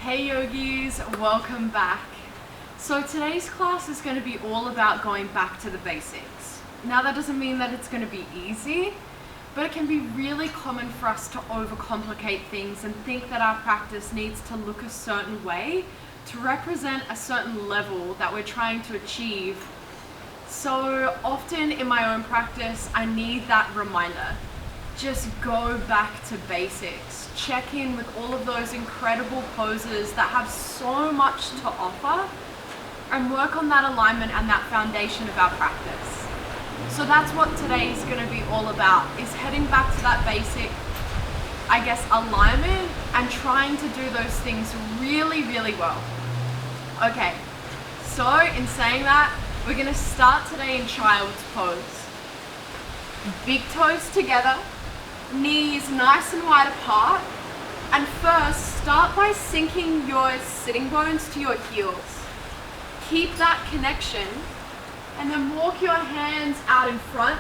Hey yogis, welcome back. So today's class is going to be all about going back to the basics. Now that doesn't mean that it's going to be easy, but it can be really common for us to overcomplicate things and think that our practice needs to look a certain way to represent a certain level that we're trying to achieve. So often in my own practice, I need that reminder. Just go back to basics. Check in with all of those incredible poses that have so much to offer and work on that alignment and that foundation of our practice. So that's what today is going to be all about, is heading back to that basic, alignment and trying to do those things really, really well. Okay, so in saying that, we're going to start today in child's pose. Big toes together, knees nice and wide apart, and first start by sinking your sitting bones to your heels. Keep that connection and then walk your hands out in front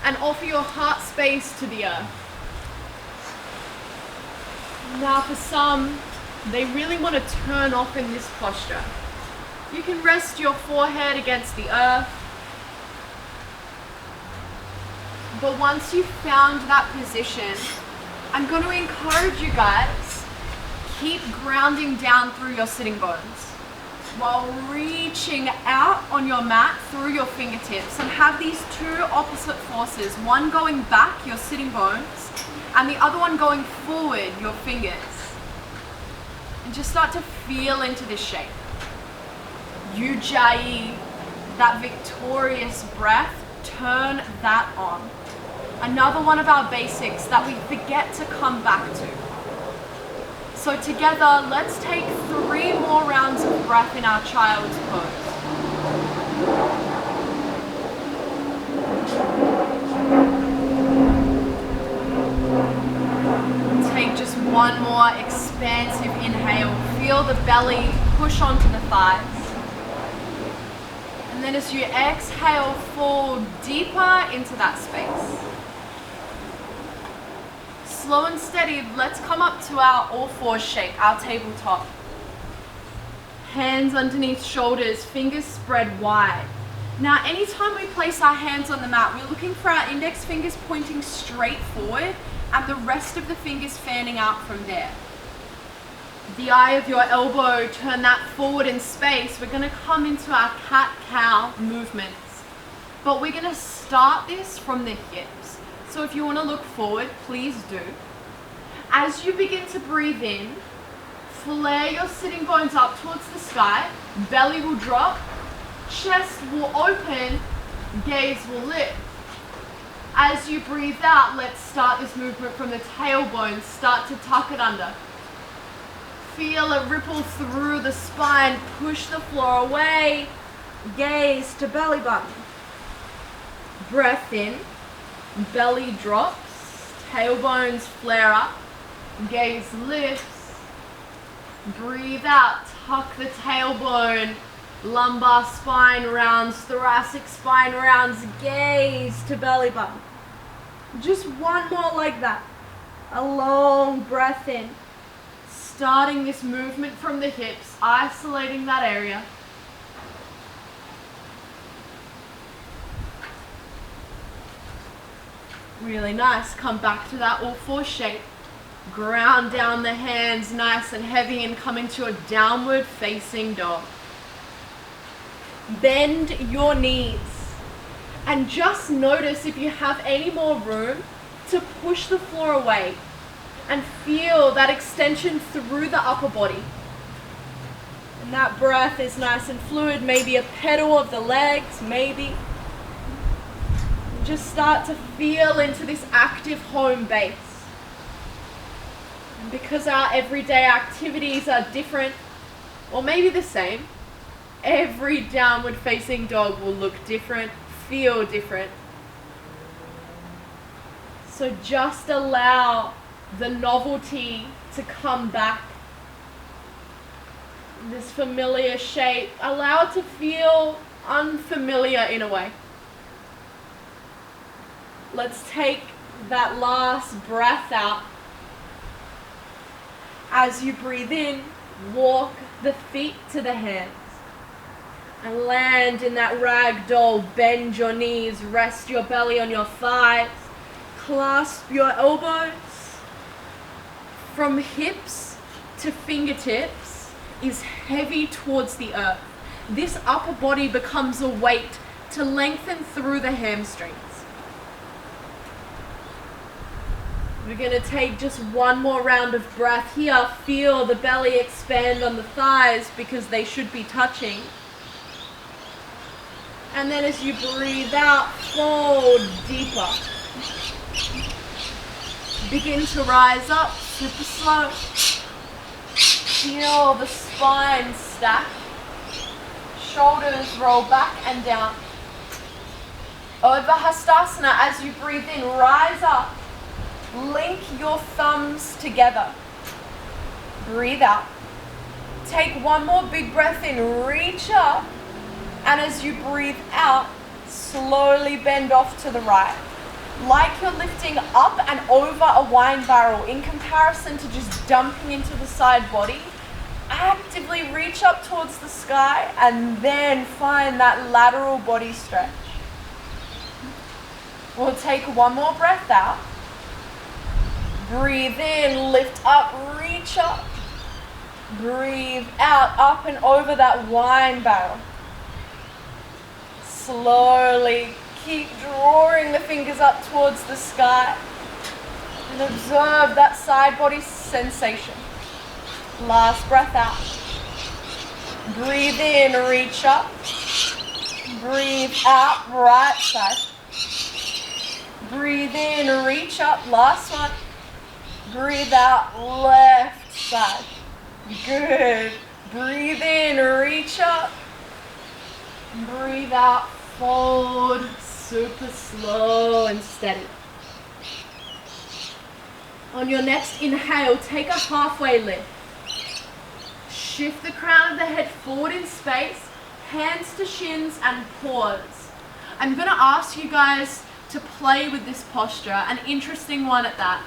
and offer your heart space to the earth. Now for some, they really want to turn off in this posture. You can rest your forehead against the earth. But once you've found that position, I'm going to encourage you guys, keep grounding down through your sitting bones while reaching out on your mat through your fingertips, and have these two opposite forces, one going back, your sitting bones, and the other one going forward, your fingers. And just start to feel into this shape. Ujjayi, that victorious breath, turn that on. Another one of our basics that we forget to come back to. So together, let's take 3 more rounds of breath in our child's pose. Take just one more expansive inhale. Feel the belly push onto the thighs. And then as you exhale, fall deeper into that space. Slow and steady, let's come up to our all fours shape, our tabletop. Hands underneath shoulders, fingers spread wide. Now, anytime we place our hands on the mat, we're looking for our index fingers pointing straight forward and the rest of the fingers fanning out from there. The eye of your elbow, turn that forward in space. We're going to come into our cat-cow movements. But we're going to start this from the hips. So if you want to look forward, please do. As you begin to breathe in, flare your sitting bones up towards the sky. Belly will drop, chest will open, gaze will lift. As you breathe out, let's start this movement from the tailbone. Start to tuck it under. Feel it ripple through the spine. Push the floor away. Gaze to belly button. Breath in. Belly drops. Tailbones flare up. Gaze lifts. Breathe out. Tuck the tailbone. Lumbar spine rounds. Thoracic spine rounds. Gaze to belly button. Just one more like that. A long breath in. Starting this movement from the hips, isolating that area. Really nice. Come back to that all four shape. Ground down the hands nice and heavy and come into a downward facing dog. Bend your knees and just notice if you have any more room to push the floor away. And feel that extension through the upper body. And that breath is nice and fluid, maybe a pedal of the legs, maybe. Just start to feel into this active home base. And because our everyday activities are different, or maybe the same, every downward facing dog will look different, feel different. So just allow the novelty to come back. This familiar shape, allow it to feel unfamiliar in a way. Let's take that last breath out. As you breathe in, Walk the feet to the hands. And land in that ragdoll. Bend your knees. Rest your belly on your thighs. Clasp your elbows. From hips to fingertips is heavy towards the earth. This upper body becomes a weight to lengthen through the hamstrings. We're going to take just one more round of breath here. Feel the belly expand on the thighs because they should be touching. And then as you breathe out, fold deeper. Begin to rise up, super slow. Feel the spine stack. Shoulders roll back and down. Over Hastasana, as you breathe in, rise up. Link your thumbs together. Breathe out. Take one more big breath in, reach up. And as you breathe out, slowly bend off to the right. Like you're lifting up and over a wine barrel in comparison to just dumping into the side body. Actively reach up towards the sky and then find that lateral body stretch. We'll take one more breath out. Breathe in, lift up, reach up. Breathe out, up and over that wine barrel. Slowly keep drawing the fingers up towards the sky and observe that side body sensation. Last breath out. Breathe in, reach up. Breathe out, right side. Breathe in, reach up, last one. Breathe out, left side. Good. Breathe in, reach up. Breathe out, fold, super slow and steady. On your next inhale, take a halfway lift. Shift the crown of the head forward in space, hands to shins and pause. I'm going to ask you guys to play with this posture, an interesting one at that.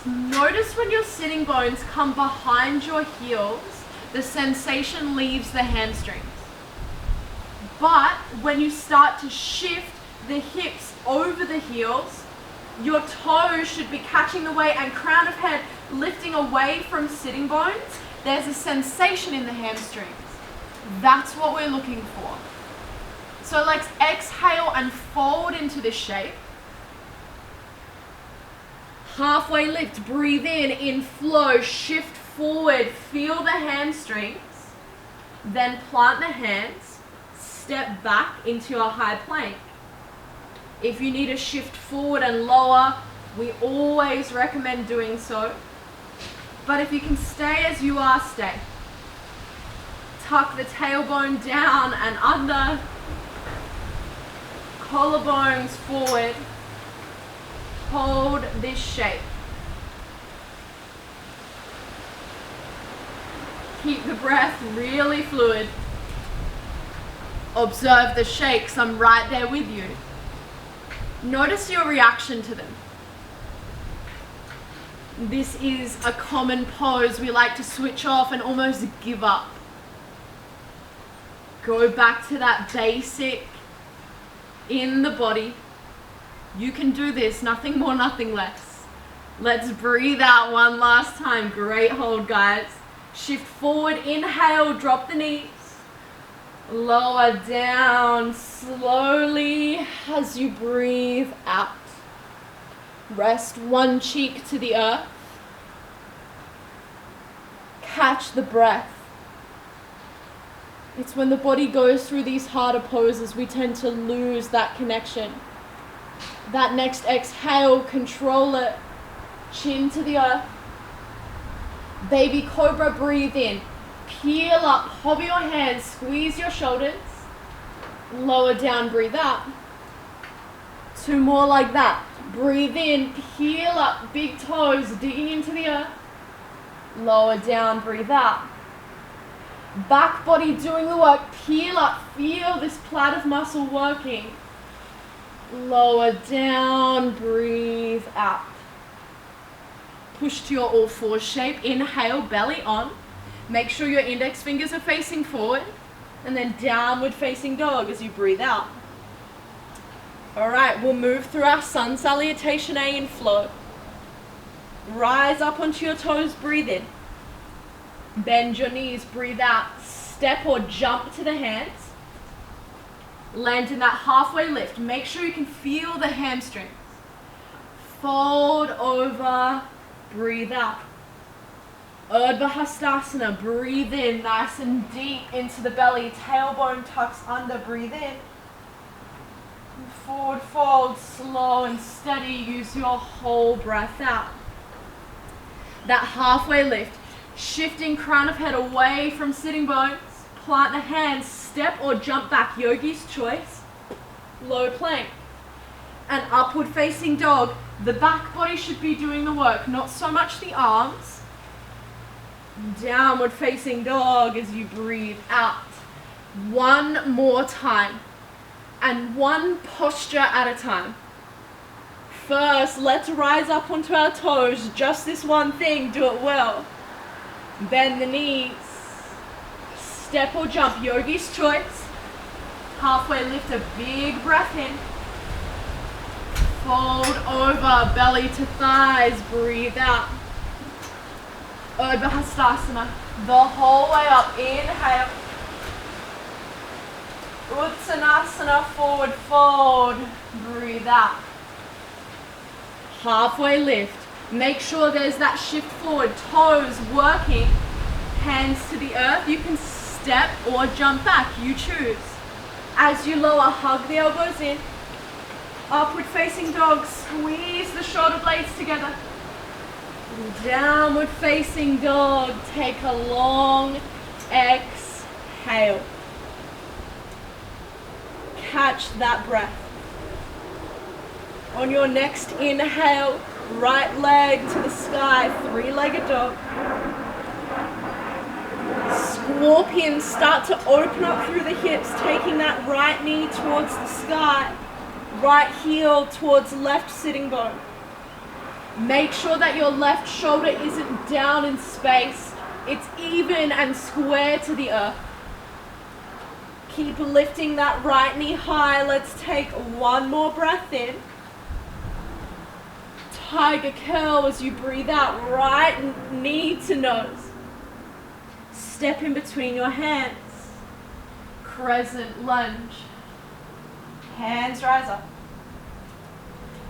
Notice when your sitting bones come behind your heels, the sensation leaves the hamstrings. But when you start to shift the hips over the heels, your toes should be catching the weight and crown of head lifting away from sitting bones. There's a sensation in the hamstrings. That's what we're looking for. So let's exhale and fold into this shape. Halfway lift, breathe in flow, shift forward, feel the hamstrings, then plant the hands, step back into your high plank. If you need to shift forward and lower, we always recommend doing so. But if you can stay as you are, stay. Tuck the tailbone down and under, collarbones forward. Hold this shape. Keep the breath really fluid. Observe the shakes. I'm right there with you. Notice your reaction to them. This is a common pose. We like to switch off and almost give up. Go back to that basic in the body. You can do this, nothing more, nothing less. Let's breathe out one last time. Great hold, guys. Shift forward, inhale, drop the knees. Lower down slowly as you breathe out. Rest one cheek to the earth. Catch the breath. It's when the body goes through these harder poses, we tend to lose that connection. That next exhale, control it. Chin to the earth. Baby cobra, breathe in. Peel up, hover your hands, squeeze your shoulders. Lower down, breathe out. Two more like that. Breathe in, peel up, big toes, digging into the earth. Lower down, breathe out. Back body doing the work, peel up, feel this plait of muscle working. Lower down, breathe out. Push to your all fours shape, inhale, belly on. Make sure your index fingers are facing forward, and then downward facing dog as you breathe out. All right, we'll move through our sun salutation A in flow. Rise up onto your toes, breathe in. Bend your knees, breathe out. Step or jump to the hands. Land in that halfway lift. Make sure you can feel the hamstrings. Fold over, breathe out. Urdhva Hastasana, breathe in nice and deep into the belly. Tailbone tucks under, breathe in. Forward fold, slow and steady. Use your whole breath out. That halfway lift. Shifting crown of head away from sitting bones. Plant the hands, step or jump back, yogi's choice. Low plank. And upward facing dog. The back body should be doing the work, not so much the arms. Downward facing dog as you breathe out. One more time. And one posture at a time. First, let's rise up onto our toes. Just this one thing, do it well. Bend the knees. Step or jump, yogi's choice. Halfway lift, a big breath in. Fold over, belly to thighs, breathe out. Urdhva Hastasana, the whole way up, inhale. Uttanasana, forward fold, breathe out. Halfway lift, make sure there's that shift forward, toes working, hands to the earth. You can step or jump back, you choose. As you lower, hug the elbows in. Upward facing dog, squeeze the shoulder blades together. Downward facing dog, take a long exhale. Catch that breath. On your next inhale, right leg to the sky, three-legged dog. Scorpion, start to open up through the hips, taking that right knee towards the sky, right heel towards left sitting bone. Make sure that your left shoulder isn't down in space. It's even and square to the earth. Keep lifting that right knee high. Let's take one more breath in. Tiger curl as you breathe out, right knee to nose. Step in between your hands. Crescent lunge. Hands rise up.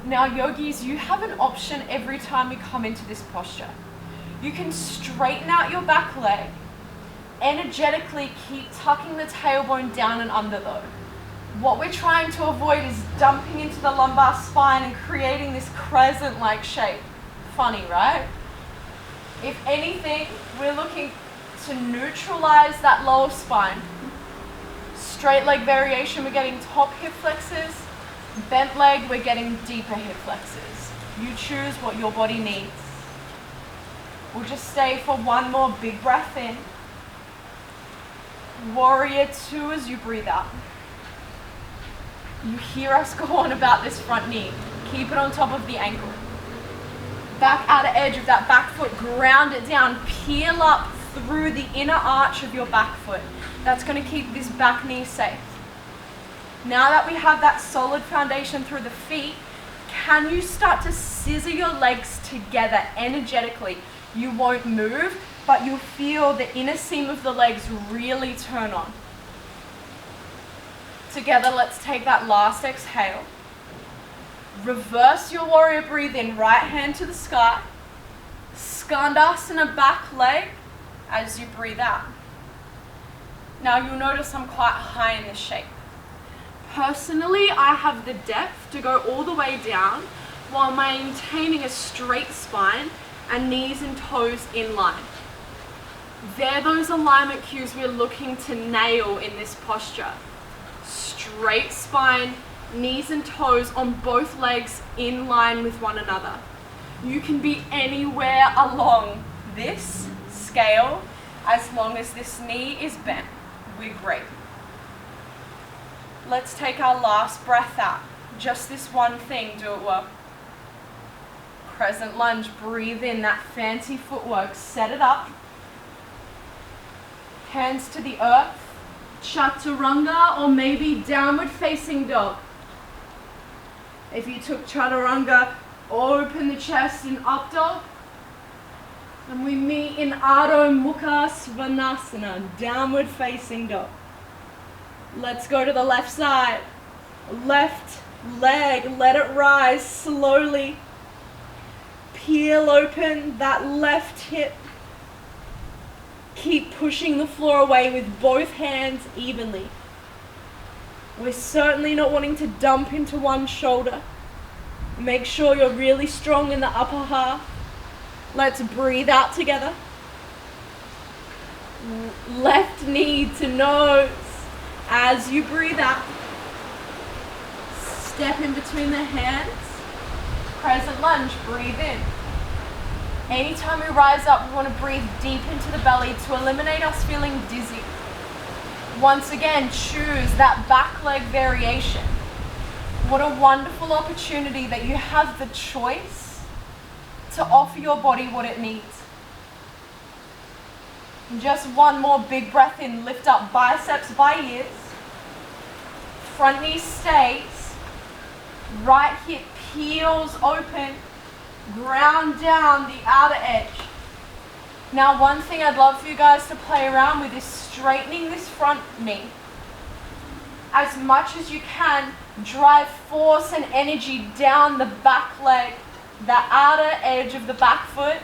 Now yogis, you have an option every time you come into this posture. You can straighten out your back leg. Energetically keep tucking the tailbone down and under though. What we're trying to avoid is dumping into the lumbar spine and creating this crescent-like shape. Funny, right? If anything, we're looking to neutralize that lower spine. Straight leg variation, we're getting top hip flexors. Bent leg, we're getting deeper hip flexors. You choose what your body needs. We'll just stay for one more big breath in. Warrior two as you breathe out. You hear us go on about this front knee. Keep it on top of the ankle. Back outer edge of that back foot, ground it down. Peel up through the inner arch of your back foot. That's going to keep this back knee safe. Now that we have that solid foundation through the feet, can you start to scissor your legs together energetically? You won't move, but you'll feel the inner seam of the legs really turn on. Together, let's take that last exhale. Reverse your warrior breathe in, right hand to the sky. Skandasana back leg as you breathe out. Now you'll notice I'm quite high in this shape. Personally, I have the depth to go all the way down while maintaining a straight spine and knees and toes in line. They're those alignment cues we're looking to nail in this posture. Straight spine, knees and toes on both legs in line with one another. You can be anywhere along this scale as long as this knee is bent. We're great. Let's take our last breath out. Just this one thing, do it well. Crescent lunge, breathe in that fancy footwork, set it up. Hands to the earth. Chaturanga or maybe downward facing dog. If you took chaturanga, open the chest in up dog. And we meet in Adho Mukha Svanasana, downward facing dog. Let's go to the left side. Left leg, let it rise slowly. Peel open that left hip. Keep pushing the floor away with both hands evenly. We're certainly not wanting to dump into one shoulder. Make sure you're really strong in the upper half. Let's breathe out together. Left knee to nose. As you breathe out, step in between the hands. Crescent lunge, breathe in. Anytime we rise up, we want to breathe deep into the belly to eliminate us feeling dizzy. Once again, choose that back leg variation. What a wonderful opportunity that you have the choice to offer your body what it needs. And just one more big breath in, lift up biceps by ears. Front knee stays. Right hip peels open. Ground down the outer edge. Now one thing I'd love for you guys to play around with is straightening this front knee. As much as you can, drive force and energy down the back leg, the outer edge of the back foot.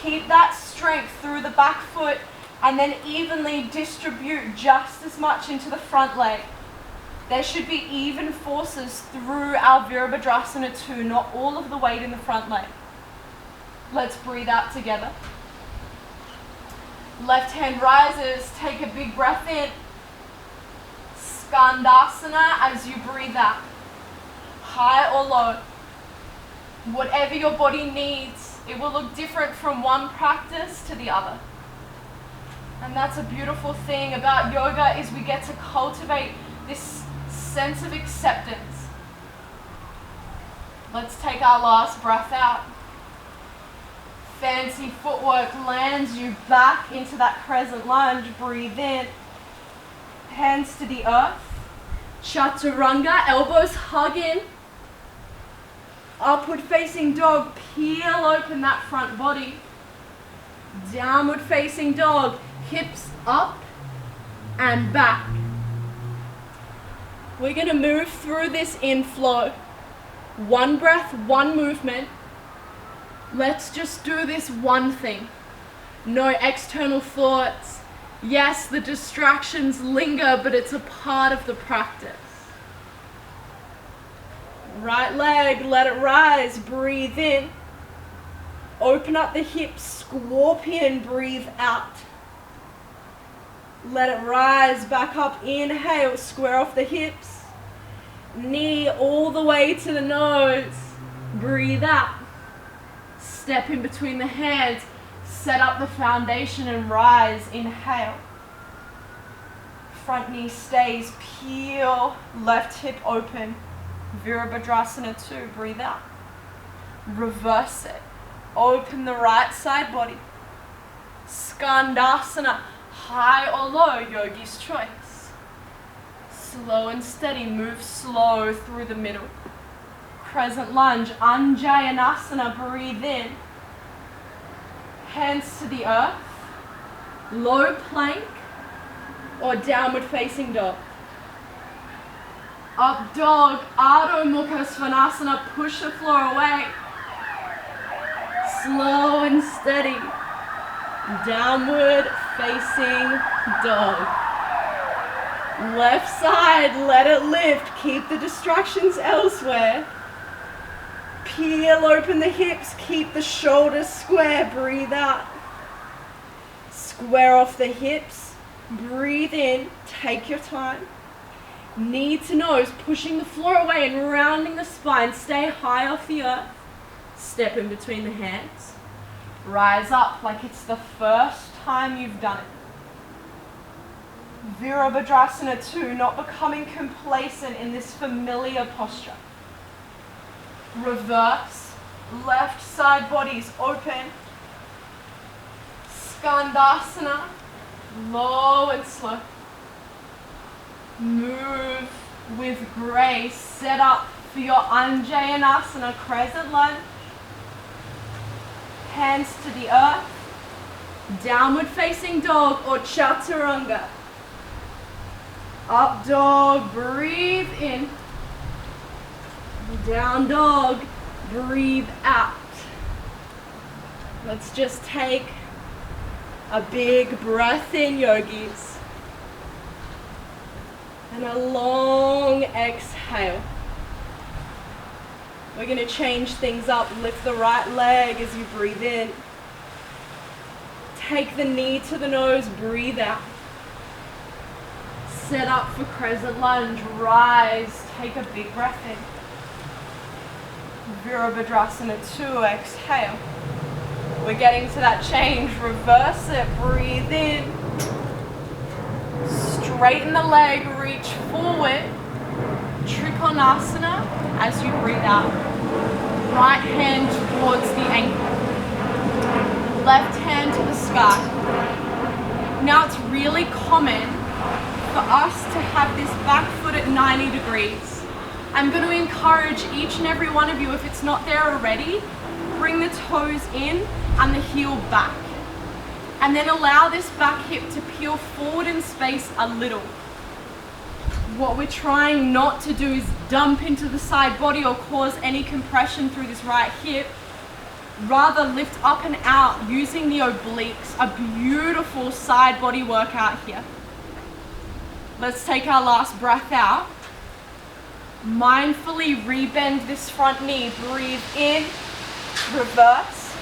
Keep that strength through the back foot and then evenly distribute just as much into the front leg. There should be even forces through our Virabhadrasana too, not all of the weight in the front leg. Let's breathe out together. Left hand rises, take a big breath in. Skandasana as you breathe out. High or low. Whatever your body needs, it will look different from one practice to the other. And that's a beautiful thing about yoga is we get to cultivate this sense of acceptance. Let's take our last breath out. Fancy footwork lands you back into that crescent lunge. Breathe in. Hands to the earth. Chaturanga, elbows hug in. Upward facing dog, peel open that front body. Downward facing dog, hips up and back. We're going to move through this inflow. One breath, one movement. Let's just do this one thing. No external thoughts. Yes, the distractions linger, but it's a part of the practice. Right leg, let it rise, breathe in. Open up the hips, scorpion, breathe out. Let it rise, back up, inhale, square off the hips. Knee all the way to the nose, breathe out. Step in between the hands, set up the foundation and rise, inhale. Front knee stays, peel, left hip open. Virabhadrasana 2, breathe out. Reverse it. Open the right side body. Skandasana, high or low, yogi's choice. Slow and steady, move slow through the middle. Crescent lunge, Anjayanasana, breathe in. Hands to the earth. Low plank or downward facing dog. Up dog, Adho Mukha Svanasana, push the floor away. Slow and steady. Downward facing dog. Left side, let it lift. Keep the distractions elsewhere. Peel open the hips, keep the shoulders square, breathe out. Square off the hips, breathe in, take your time. Knee to nose, pushing the floor away and rounding the spine. Stay high off the earth. Step in between the hands. Rise up like it's the first time you've done it. Virabhadrasana 2, not becoming complacent in this familiar posture. Reverse, left side bodies open. Skandasana, Low and slow. Move with grace. Set up for your Vinyasa, crescent lunge. Hands to the earth. Downward facing dog or chaturanga. Up dog, breathe in. Down dog, breathe out. Let's just take a big breath in, yogis. And a long exhale. We're going to change things up. Lift the right leg as you breathe in. Take the knee to the nose, breathe out. Set up for crescent lunge, rise, take a big breath in. Virabhadrasana 2, exhale. We're getting to that change, reverse it, breathe in. Straighten the leg, reach forward. Trikonasana as you breathe out. Right hand towards the ankle. Left hand to the sky. Now it's really common for us to have this back foot at 90 degrees. I'm going to encourage each and every one of you, if it's not there already, bring the toes in and the heel back. And then allow this back hip to peel forward in space a little. What we're trying not to do is dump into the side body or cause any compression through this right hip. Rather lift up and out using the obliques. A beautiful side body workout here. Let's take our last breath out. Mindfully rebend this front knee. Breathe in, reverse.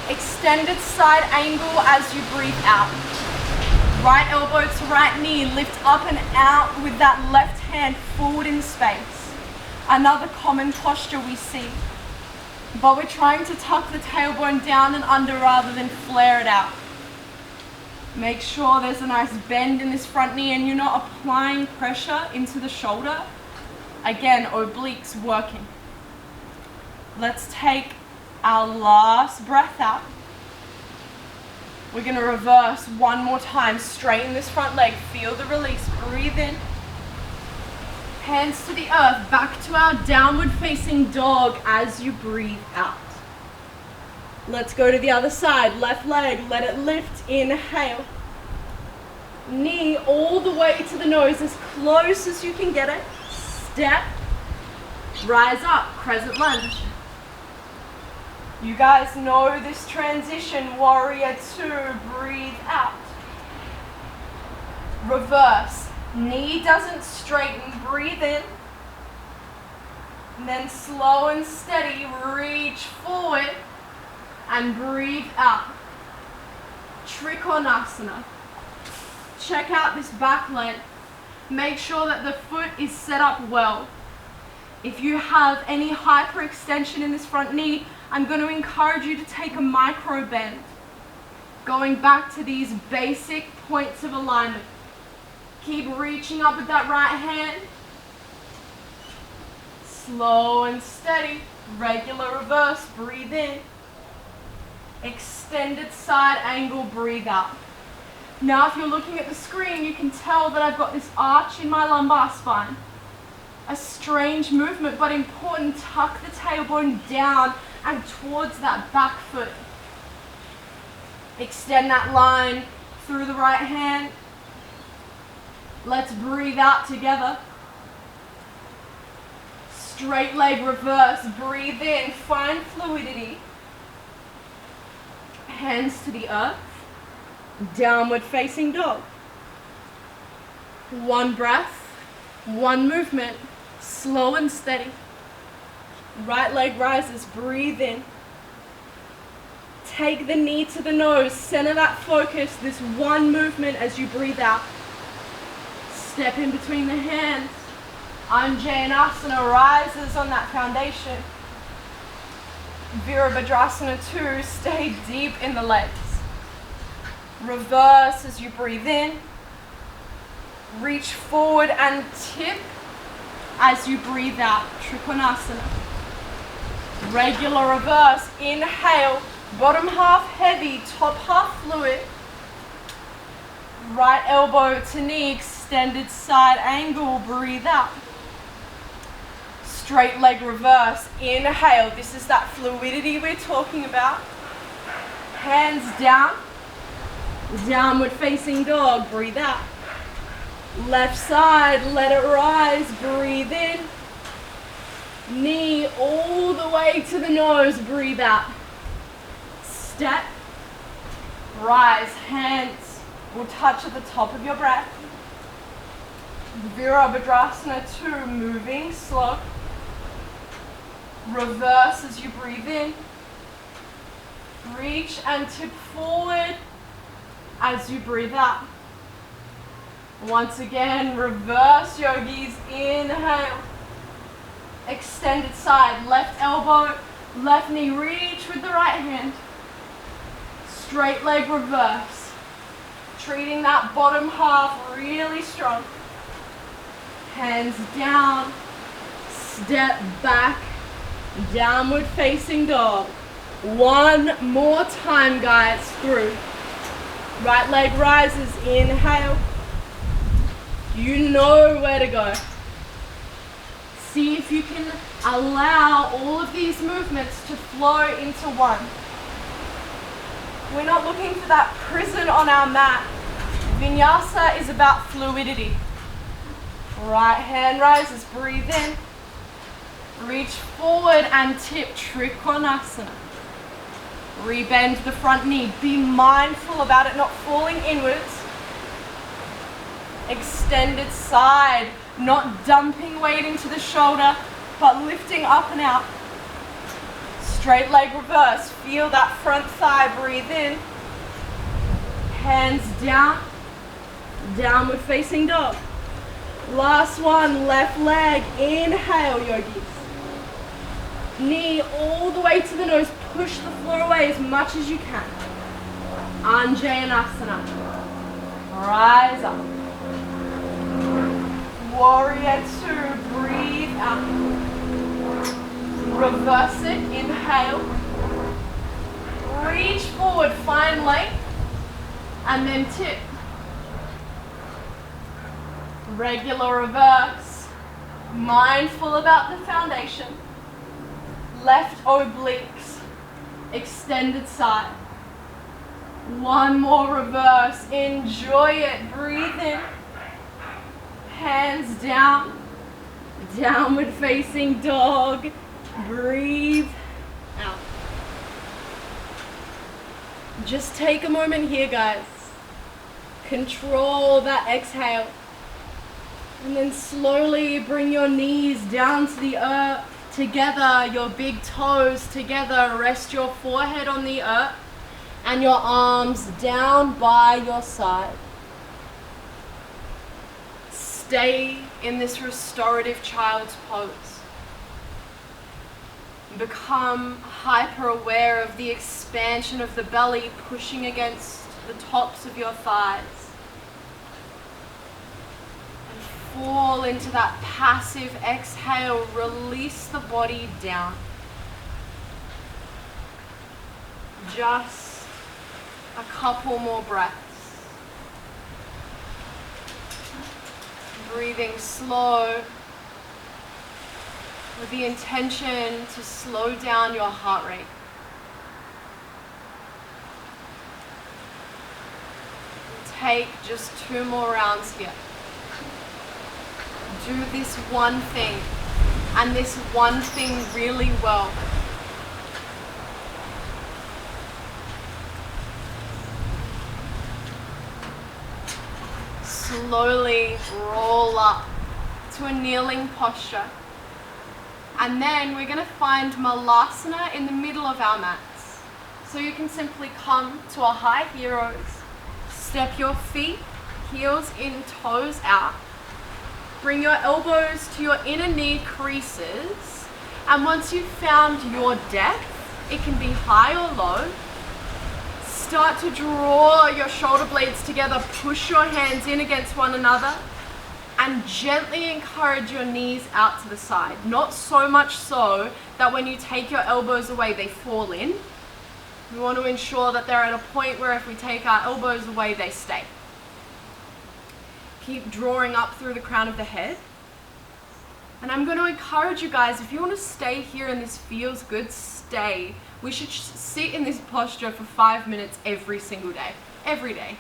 Extended side angle as you breathe out. Right elbow to right knee, lift up and out with that left hand forward in space. Another common posture we see. But we're trying to tuck the tailbone down and under rather than flare it out. Make sure there's a nice bend in this front knee and you're not applying pressure into the shoulder. Again, obliques working. Let's take our last breath out. We're going to reverse one more time. Straighten this front leg. Feel the release. Breathe in. Hands to the earth. Back to our downward facing dog as you breathe out. Let's go to the other side. Left leg. Let it lift. Inhale. Knee all the way to the nose as close as you can get it. Step. Rise up. Crescent lunge. You guys know this transition, warrior 2, breathe out. Reverse, knee doesn't straighten, breathe in. And then slow and steady, reach forward and breathe out. Trikonasana. Check out this back leg. Make sure that the foot is set up well. If you have any hyperextension in this front knee, I'm going to encourage you to take a micro bend. Going back to these basic points of alignment. Keep reaching up with that right hand. Slow and steady. Regular reverse. Breathe in. Extended side angle. Breathe out. Now if you're looking at the screen, you can tell that I've got this arch in my lumbar spine. A strange movement, but important. Tuck the tailbone down and towards that back foot. Extend that line through the right hand. Let's breathe out together. Straight leg reverse. Breathe in. Find fluidity. Hands to the earth. Downward facing dog. One breath. One movement. Slow and steady. Right leg rises, breathe in. Take the knee to the nose, center that focus, this one movement as you breathe out. Step in between the hands. Anjaneyasana rises on that foundation. Virabhadrasana 2, stay deep in the legs. Reverse as you breathe in. Reach forward and tip as you breathe out. Trikonasana. Regular reverse. Inhale. Bottom half heavy, top half fluid. Right elbow to knee, extended side angle, breathe out. Straight leg reverse, inhale. This is that fluidity we're talking about. Hands down, downward facing dog, breathe out. Left side, let it rise, breathe in. Knee all the way to the nose, breathe out. Step, rise, hands will touch at the top of your breath. Virabhadrasana 2, moving slow. Reverse as you breathe in. Reach and tip forward as you breathe out. Once again, reverse yogis, inhale. Extended side, left elbow, left knee, reach with the right hand. Straight leg reverse. Treating that bottom half really strong. Hands down, step back, downward facing dog. One more time, guys, through. Right leg rises, inhale. You know where to go. See if you can allow all of these movements to flow into one. We're not looking for that prison on our mat. Vinyasa is about fluidity. Right hand rises, breathe in. Reach forward and tip, Trikonasana. Rebend the front knee. Be mindful about it not falling inwards. Extended side, not dumping weight into the shoulder, but lifting up and out. Straight leg reverse, feel that front thigh, breathe in. Hands down, downward facing dog. Last one, left leg, inhale yogis. Knee all the way to the nose, push the floor away as much as you can. Anjayanasana. Rise up. Warrior 2, breathe out. Reverse it, inhale. Reach forward, find length, and then tip. Regular reverse. Mindful about the foundation. Left obliques, extended side. One more reverse, enjoy it, breathe in. Hands down, downward facing dog, breathe out. Just take a moment here, guys. Control that exhale. And then slowly bring your knees down to the earth. Together, your big toes together. Rest your forehead on the earth and your arms down by your side. Stay in this restorative child's pose. Become hyper aware of the expansion of the belly pushing against the tops of your thighs. And fall into that passive exhale. Release the body down. Just a couple more breaths. Breathing slow with the intention to slow down your heart rate. Take just 2 more rounds here. Do this one thing, and this one thing really well. Slowly roll up to a kneeling posture. And then we're going to find Malasana in the middle of our mats. So you can simply come to a high heroes, step your feet, heels in, toes out. Bring your elbows to your inner knee creases. And once you've found your depth, it can be high or low, start to draw your shoulder blades together, push your hands in against one another, and gently encourage your knees out to the side. Not so much so that when you take your elbows away, they fall in. We want to ensure that they're at a point where if we take our elbows away, they stay. Keep drawing up through the crown of the head. And I'm going to encourage you guys, if you want to stay here and this feels good, stay. We should sit in this posture for 5 minutes every single day. Every day.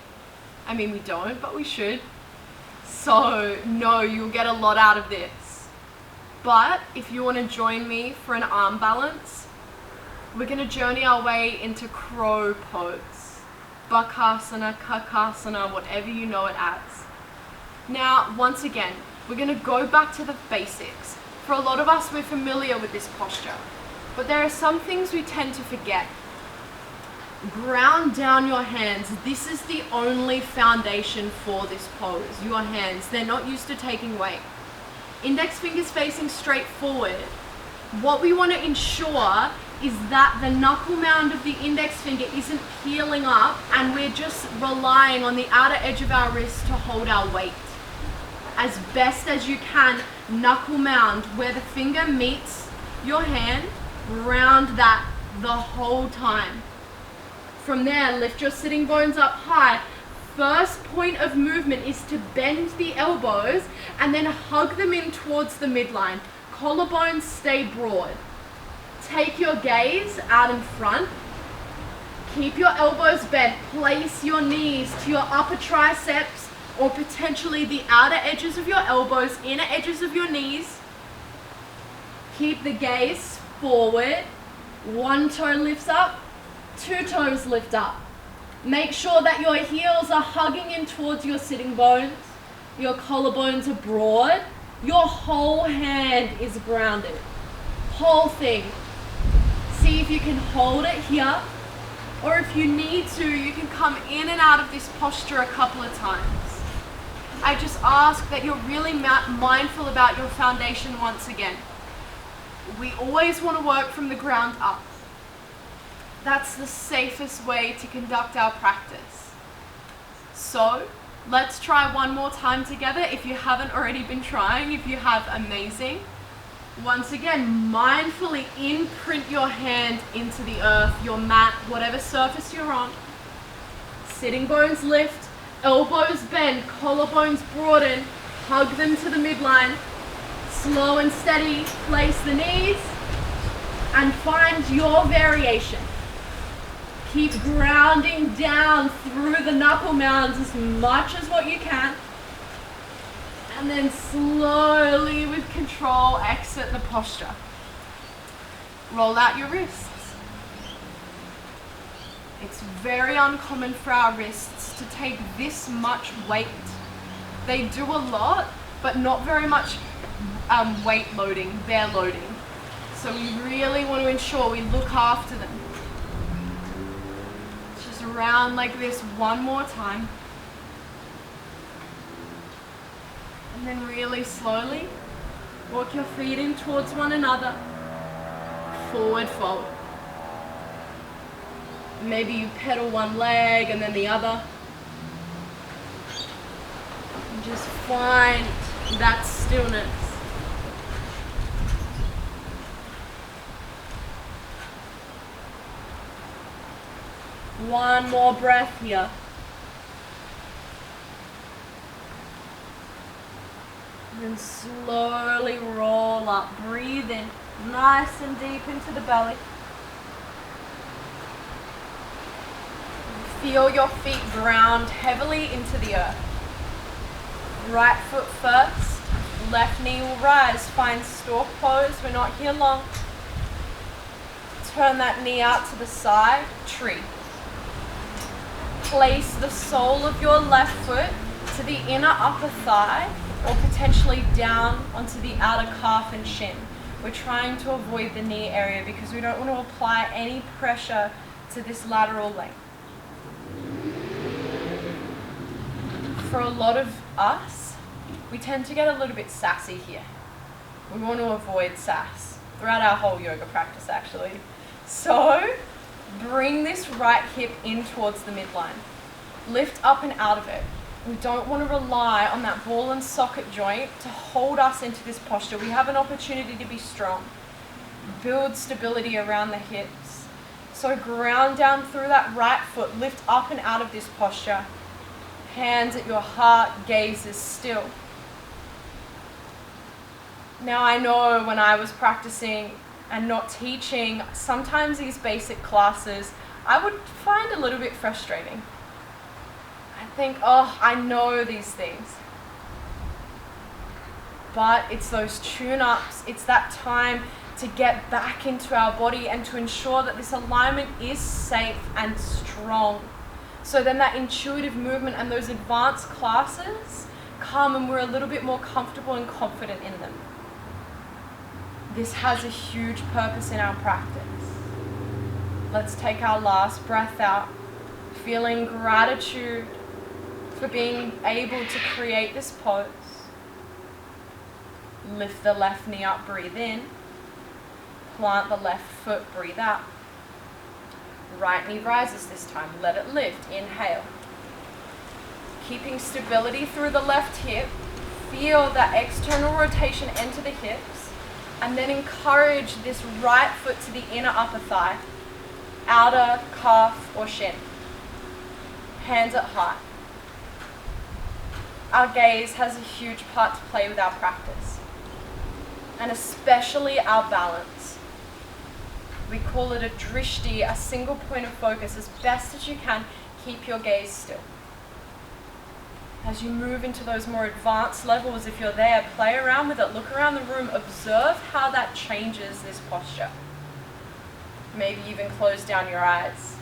I mean, we don't, but we should. So, no, you'll get a lot out of this. But if you want to join me for an arm balance, we're going to journey our way into crow pose. Bakasana, Kakasana, whatever you know it as. Now, once again, we're going to go back to the basics. For a lot of us, we're familiar with this posture, but there are some things we tend to forget. Ground down your hands. This is the only foundation for this pose. Your hands, they're not used to taking weight. Index fingers facing straight forward. What we want to ensure is that the knuckle mound of the index finger isn't peeling up and we're just relying on the outer edge of our wrist to hold our weight. As best as you can, knuckle mound where the finger meets your hand, round that the whole time. From there, lift your sitting bones up high. First point of movement is to bend the elbows and then hug them in towards the midline. Collarbones stay broad. Take your gaze out in front. Keep your elbows bent. Place your knees to your upper triceps or potentially the outer edges of your elbows, inner edges of your knees. Keep the gaze forward. One toe lifts up, two toes lift up. Make sure that your heels are hugging in towards your sitting bones. Your collarbones are broad. Your whole hand is grounded. Whole thing. See if you can hold it here, or if you need to, you can come in and out of this posture a couple of times. I just ask that you're really mindful about your foundation once again. We always want to work from the ground up. That's the safest way to conduct our practice. So, let's try one more time together. If you haven't already been trying, if you have, amazing. Once again, mindfully imprint your hand into the earth, your mat, whatever surface you're on. Sitting bones lift, elbows bend, collarbones broaden, hug them to the midline. Slow and steady, place the knees and find your variation. Keep grounding down through the knuckle mounds as much as what you can. And then slowly, with control, exit the posture. Roll out your wrists. It's very uncommon for our wrists to take this much weight. They do a lot, but not very much weight loading, bear loading. So we really want to ensure we look after them. Just around like this one more time. And then really slowly, walk your feet in towards one another. Forward fold. Maybe you pedal one leg and then the other. And just find that stillness. One more breath here. And slowly roll up. Breathe in nice and deep into the belly. Feel your feet ground heavily into the earth. Right foot first. Left knee will rise. Find stork pose. We're not here long. Turn that knee out to the side. Tree. Place the sole of your left foot to the inner upper thigh, or potentially down onto the outer calf and shin. We're trying to avoid the knee area because we don't want to apply any pressure to this lateral length. For a lot of us, we tend to get a little bit sassy here. We want to avoid sass throughout our whole yoga practice actually. So, bring this right hip in towards the midline. Lift up and out of it. We don't want to rely on that ball and socket joint to hold us into this posture. We have an opportunity to be strong. Build stability around the hips. So ground down through that right foot. Lift up and out of this posture. Hands at your heart, gaze is still. Now I know when I was practicing and not teaching, sometimes these basic classes I would find a little bit frustrating. I think, oh, I know these things. But it's those tune-ups, it's that time to get back into our body and to ensure that this alignment is safe and strong. So then that intuitive movement and those advanced classes come and we're a little bit more comfortable and confident in them. This has a huge purpose in our practice. Let's take our last breath out, feeling gratitude for being able to create this pose. Lift the left knee up, breathe in. Plant the left foot, breathe out. Right knee rises this time, let it lift, inhale. Keeping stability through the left hip, feel that external rotation enter the hips, and then encourage this right foot to the inner upper thigh, outer calf or shin. Hands at heart. Our gaze has a huge part to play with our practice, and especially our balance. We call it a drishti, a single point of focus. As best as you can, keep your gaze still. As you move into those more advanced levels, if you're there, play around with it, look around the room, observe how that changes this posture. Maybe even close down your eyes.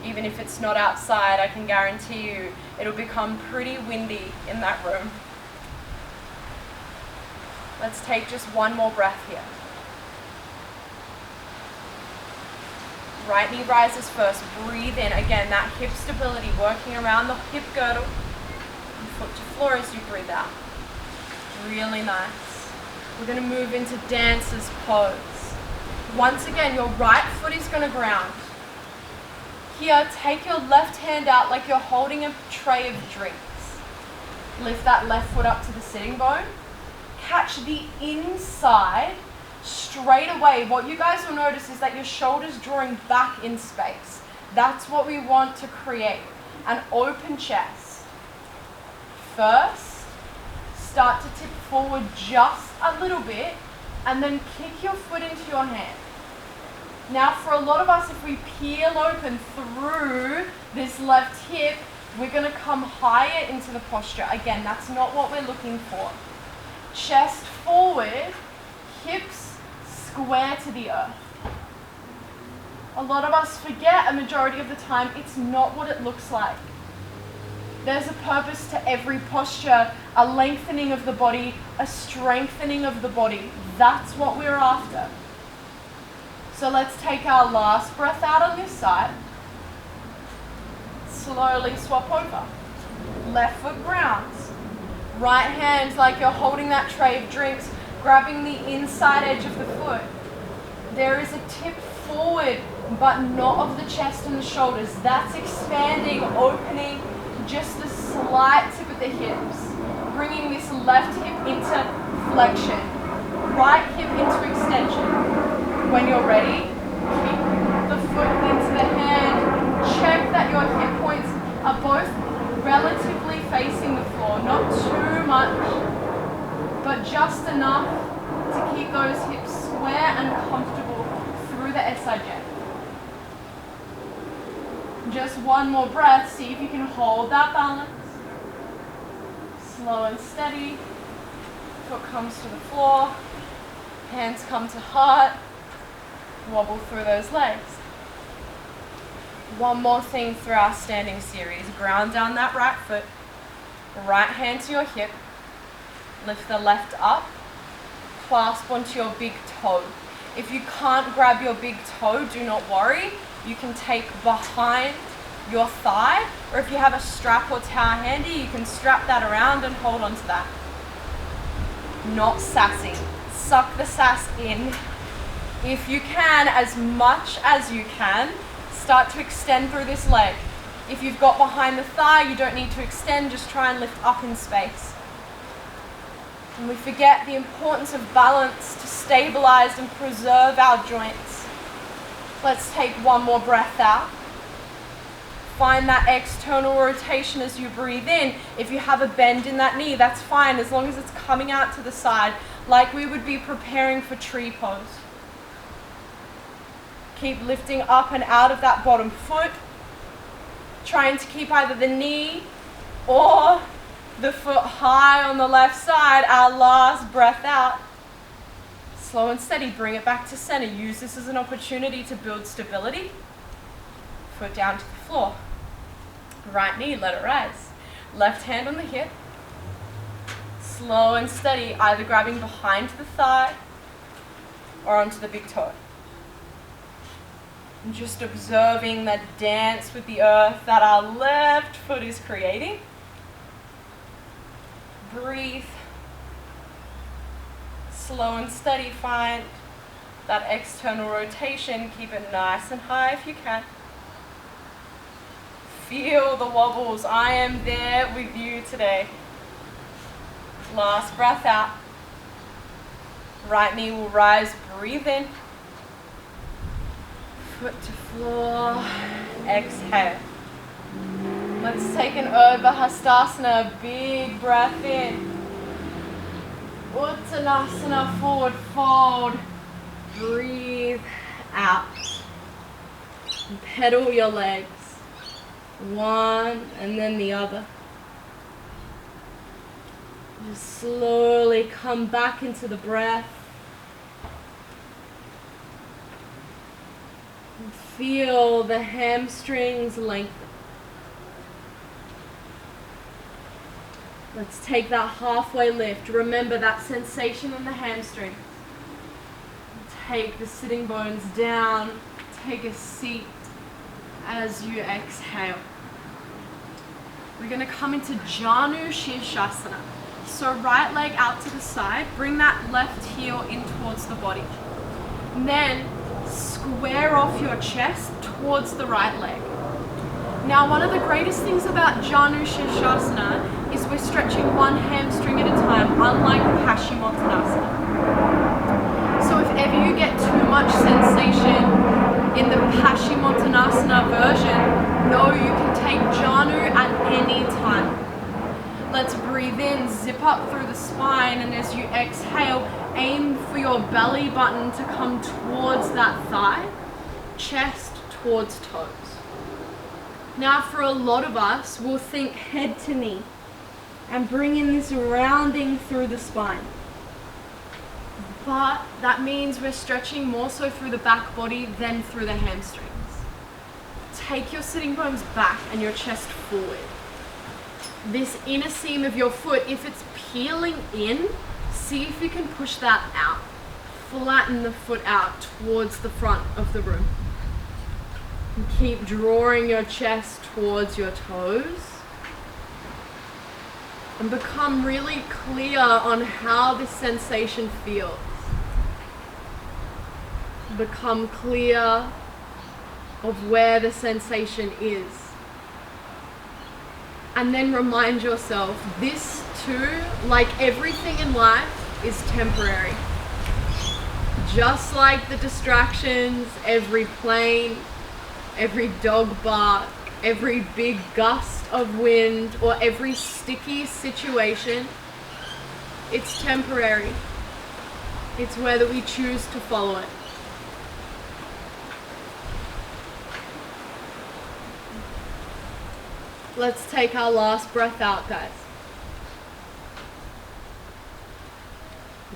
Even if it's not outside, I can guarantee you it'll become pretty windy in that room. Let's take just one more breath here. Right knee rises first, breathe in. Again, that hip stability, working around the hip girdle. And foot to floor as you breathe out. Really nice. We're going to move into dancer's pose. Once again, your right foot is going to ground. Here, take your left hand out like you're holding a tray of drinks. Lift that left foot up to the sitting bone. Catch the inside straight away. What you guys will notice is that your shoulders drawing back in space. That's what we want to create. An open chest. First, start to tip forward just a little bit and then kick your foot into your hand. Now for a lot of us, if we peel open through this left hip, we're going to come higher into the posture. Again, that's not what we're looking for. Chest forward, hips square to the earth. A lot of us forget a majority of the time it's not what it looks like. There's a purpose to every posture, a lengthening of the body, a strengthening of the body. That's what we're after. So let's take our last breath out on this side. Slowly swap over. Left foot grounds. Right hand like you're holding that tray of drinks, grabbing the inside edge of the foot. There is a tip forward, but not of the chest and the shoulders. That's expanding, opening, just a slight tip at the hips. Bringing this left hip into flexion, right hip into extension. When you're ready, keep the foot into the hand. Check that your hip points are both relatively facing the floor, not too much, but just enough to keep those hips square and comfortable through the SIJ. Just one more breath, see if you can hold that balance. Slow and steady. Foot comes to the floor, hands come to heart, wobble through those legs. One more thing through our standing series. Ground down that right foot, right hand to your hip, lift the left up, clasp onto your big toe. If you can't grab your big toe, do not worry. You can take behind your thigh, or if you have a strap or towel handy, you can strap that around and hold on to that. Not sassy. Suck the sass in. If you can, as much as you can, start to extend through this leg. If you've got behind the thigh, you don't need to extend, just try and lift up in space. And we forget the importance of balance to stabilize and preserve our joints. Let's take one more breath out. Find that external rotation as you breathe in. If you have a bend in that knee, that's fine, as long as it's coming out to the side, like we would be preparing for tree pose. Keep lifting up and out of that bottom foot, trying to keep either the knee or the foot high on the left side. Our last breath out. Slow and steady, bring it back to center. Use this as an opportunity to build stability. Foot down to the floor. Right knee, let it rise. Left hand on the hip. Slow and steady, either grabbing behind the thigh or onto the big toe. And just observing that dance with the earth that our left foot is creating. Breathe. Slow and steady, find that external rotation. Keep it nice and high if you can. Feel the wobbles. I am there with you today. Last breath out. Right knee will rise. Breathe in. Foot to floor. Exhale. Let's take an Urdhva Hastasana. Big breath in. Uttanasana, forward fold. Breathe out. And pedal your legs. One and then the other. Just slowly come back into the breath. And feel the hamstrings lengthen. Let's take that halfway lift. Remember that sensation in the hamstring. Take the sitting bones down. Take a seat as you exhale. We're going to come into Janu Shirshasana. So right leg out to the side. Bring that left heel in towards the body. And then square off your chest towards the right leg. Now, one of the greatest things about Janu Shirshasana is we're stretching one hamstring at a time, unlike Paschimottanasana. So if ever you get too much sensation in the Paschimottanasana version, know you can take Janu at any time. Let's breathe in, zip up through the spine, and as you exhale, aim for your belly button to come towards that thigh, chest towards toes. Now for a lot of us, we'll think head to knee and bring in this rounding through the spine. But that means we're stretching more so through the back body than through the hamstrings. Take your sitting bones back and your chest forward. This inner seam of your foot, if it's peeling in, see if you can push that out. Flatten the foot out towards the front of the room. And keep drawing your chest towards your toes. And become really clear on how this sensation feels. Become clear of where the sensation is. And then remind yourself, this too, like everything in life, is temporary. Just like the distractions, every plane, every dog bark, every big gust of wind, or every sticky situation, it's temporary. It's whether we choose to follow it. Let's take our last breath out, guys.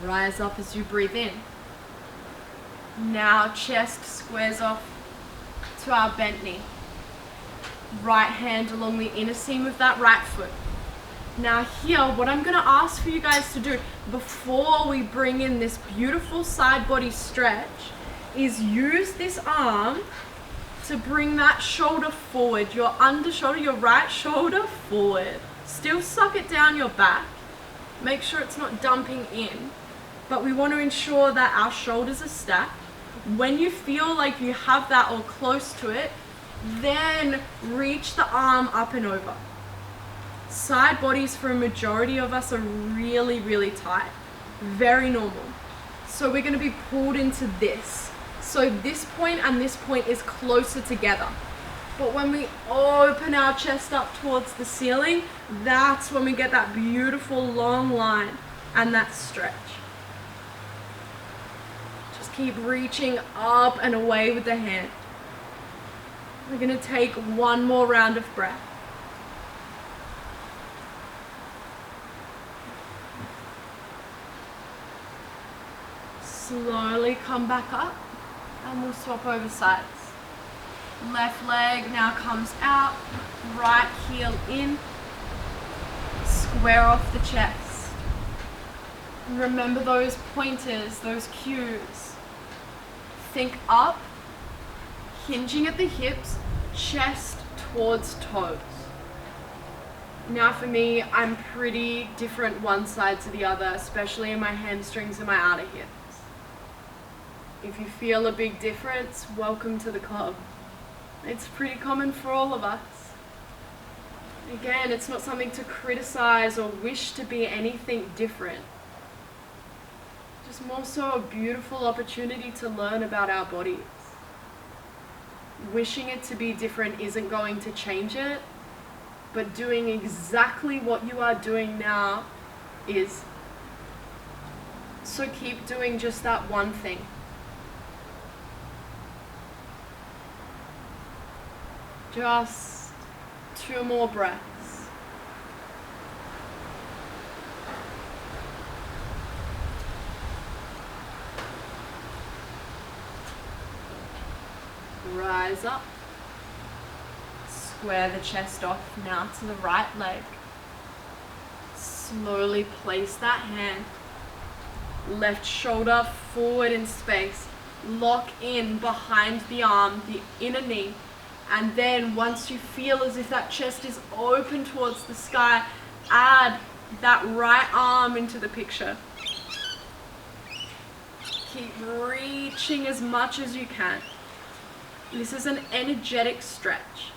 Rise up as you breathe in. Now chest squares off to our bent knee. Right hand along the inner seam of that right foot. Now here, what I'm going to ask for you guys to do before we bring in this beautiful side body stretch is use this arm to bring that shoulder forward, your under shoulder, your right shoulder forward. Still suck it down your back. Make sure it's not dumping in, but we want to ensure that our shoulders are stacked. When you feel like you have that or close to it, then reach the arm up and over. Side bodies for a majority of us are really, really tight. Very normal. So we're going to be pulled into this. So this point and this point is closer together. But when we open our chest up towards the ceiling, that's when we get that beautiful long line and that stretch. Just keep reaching up and away with the hand. We're going to take one more round of breath. Slowly come back up and we'll swap over sides. Left leg now comes out, right heel in, square off the chest. And remember those pointers, those cues. Think up, hinging at the hips, chest towards toes. Now for me, I'm pretty different one side to the other, especially in my hamstrings and my outer hips. If you feel a big difference, welcome to the club. It's pretty common for all of us. Again, it's not something to criticize or wish to be anything different. Just more so a beautiful opportunity to learn about our bodies. Wishing it to be different isn't going to change it, but doing exactly what you are doing now is. So keep doing just that one thing. Just 2 more breaths. Rise up. Square the chest off now to the right leg. Slowly place that hand. Left shoulder forward in space. Lock in behind the arm, the inner knee. And then once you feel as if that chest is open towards the sky, add that right arm into the picture. Keep reaching as much as you can. This is an energetic stretch,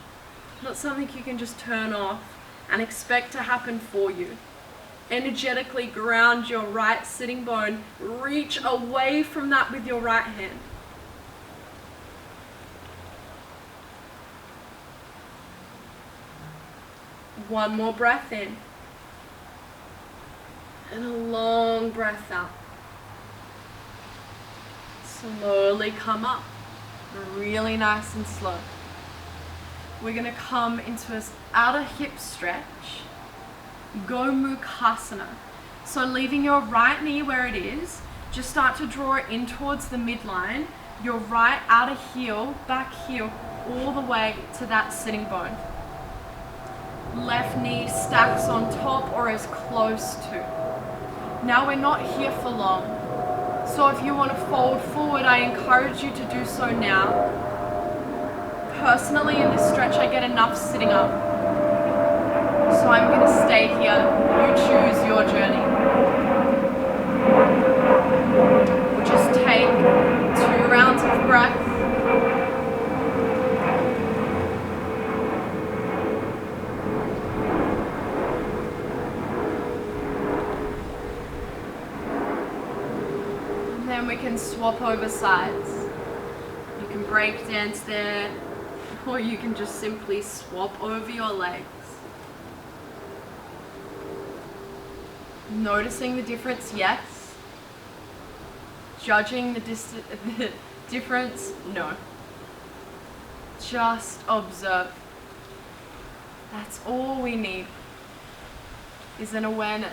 not something you can just turn off and expect to happen for you. Energetically ground your right sitting bone, reach away from that with your right hand. One more breath in. And a long breath out. Slowly come up. Really nice and slow. We're going to come into an outer hip stretch. Gomukhasana. So leaving your right knee where it is, just start to draw it in towards the midline. Your right outer heel, back heel, all the way to that sitting bone. Left knee stacks on top or as close to. Now we're not here for long. So if you want to fold forward, I encourage you to do so now. Personally, in this stretch, I get enough sitting up. So I'm going to stay here. You choose your journey. We'll just take 2 rounds of breath. Then we can swap over sides. You can break dance there, or you can just simply swap over your legs. Noticing the difference, yes. Judging the difference, no. Just observe. That's all we need, is an awareness.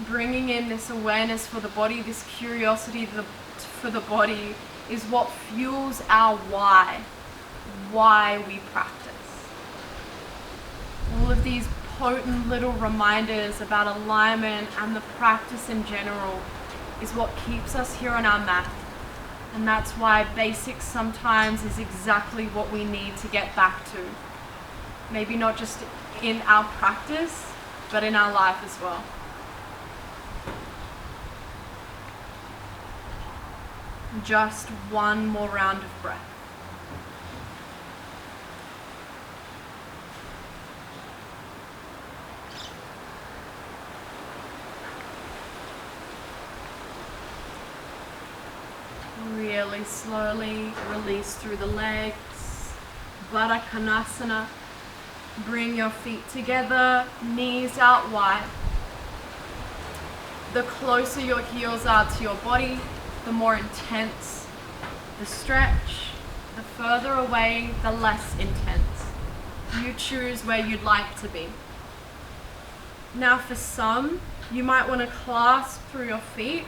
Bringing in this awareness for the body, this curiosity for the body is what fuels our why we practice. All of these potent little reminders about alignment and the practice in general is what keeps us here on our mat. And that's why basics sometimes is exactly what we need to get back to. Maybe not just in our practice, but in our life as well. Just one more round of breath. Really slowly release through the legs. Baddha Konasana. Bring your feet together, knees out wide. The closer your heels are to your body, the more intense the stretch. The further away, the less intense. You choose where you'd like to be. Now for some, you might want to clasp through your feet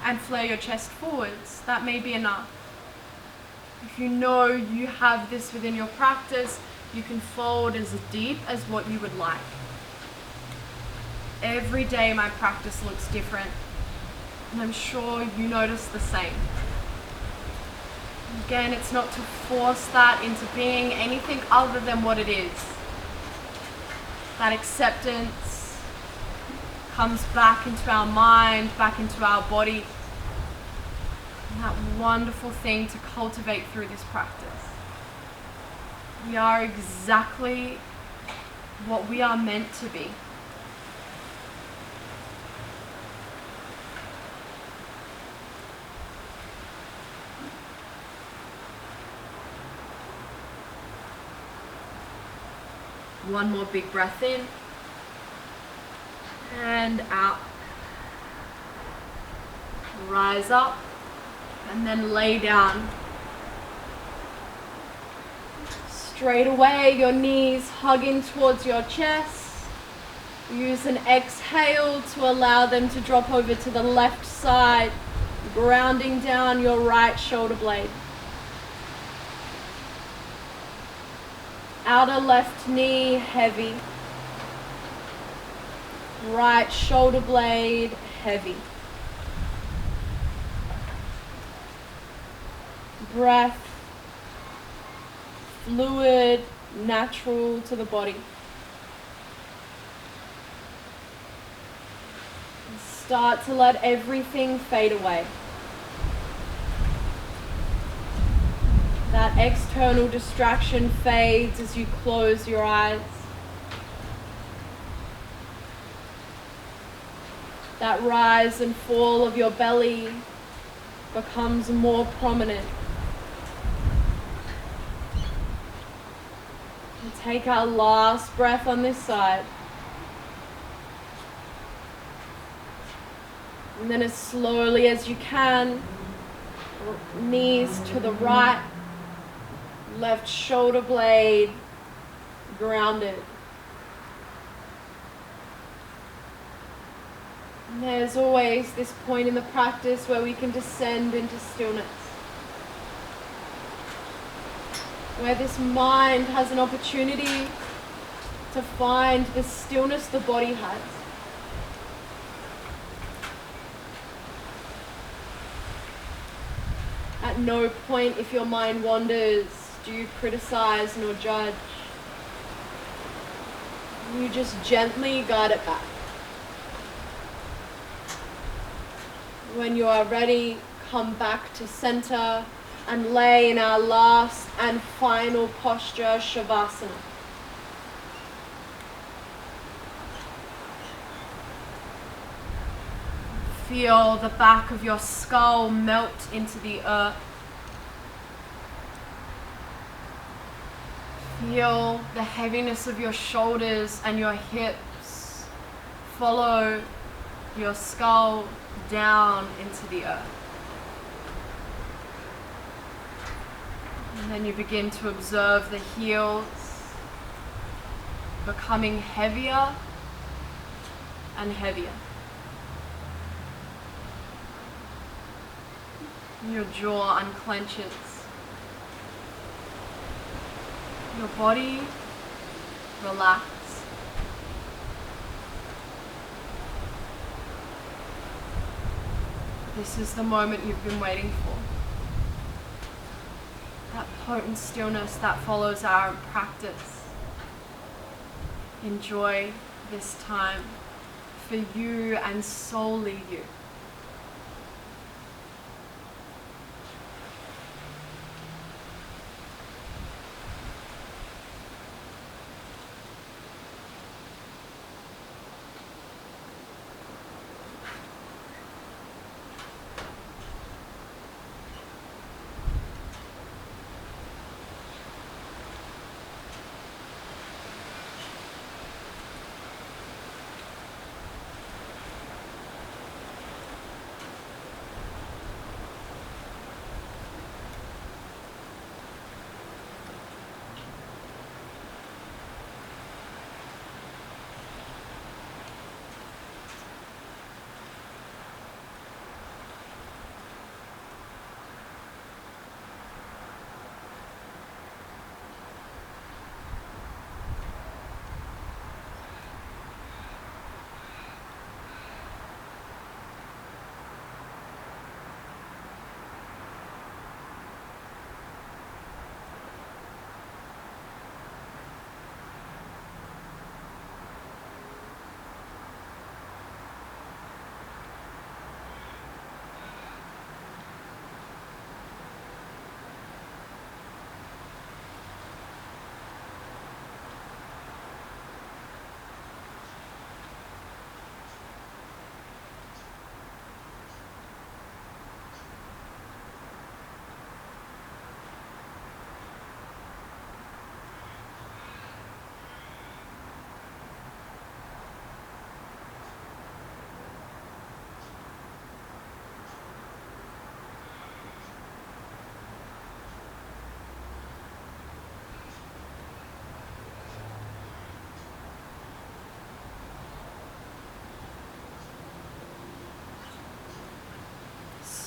and flare your chest forwards. That may be enough. If you know you have this within your practice, you can fold as deep as what you would like. Every day my practice looks different, and I'm sure you notice the same. Again, it's not to force that into being anything other than what it is. That acceptance comes back into our mind, back into our body. And that wonderful thing to cultivate through this practice. We are exactly what we are meant to be. One more big breath in and out. Rise up and then lay down. Straight away, your knees hugging towards your chest. Use an exhale to allow them to drop over to the left side, grounding down your right shoulder blade. Outer left knee heavy. Right shoulder blade heavy. Breath, fluid, natural to the body. And start to let everything fade away. That external distraction fades as you close your eyes. That rise and fall of your belly becomes more prominent. And take our last breath on this side. And then as slowly as you can, knees to the right, left shoulder blade grounded. And there's always this point in the practice where we can descend into stillness, where this mind has an opportunity to find the stillness the body has. At no point, if your mind wanders, do you criticize nor judge. You just gently guide it back. When you are ready, come back to center and lay in our last and final posture, Shavasana. Feel the back of your skull melt into the earth. Feel the heaviness of your shoulders and your hips. Follow your skull down into the earth. And then you begin to observe the heels becoming heavier and heavier. Your jaw unclenches. Your body relaxes. This is the moment you've been waiting for. That potent stillness that follows our practice. Enjoy this time for you and solely you.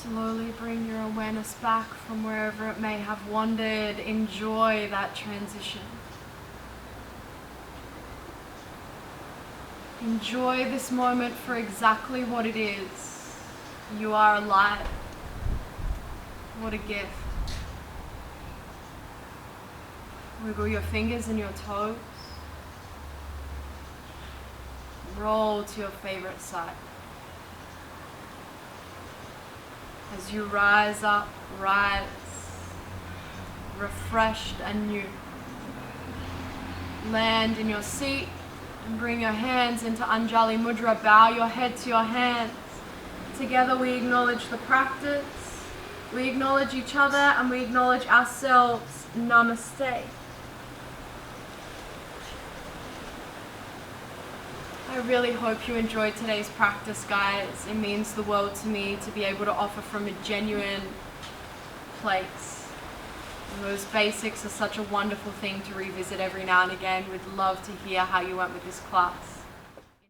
Slowly bring your awareness back from wherever it may have wandered. Enjoy that transition. Enjoy this moment for exactly what it is. You are alive. What a gift. Wiggle your fingers and your toes. Roll to your favorite side. As you rise up, rise, refreshed and new. Land in your seat and bring your hands into Anjali Mudra. Bow your head to your hands. Together we acknowledge the practice, we acknowledge each other, and we acknowledge ourselves. Namaste. I really hope you enjoyed today's practice, guys. It means the world to me to be able to offer from a genuine place. And those basics are such a wonderful thing to revisit every now and again. We'd love to hear how you went with this class.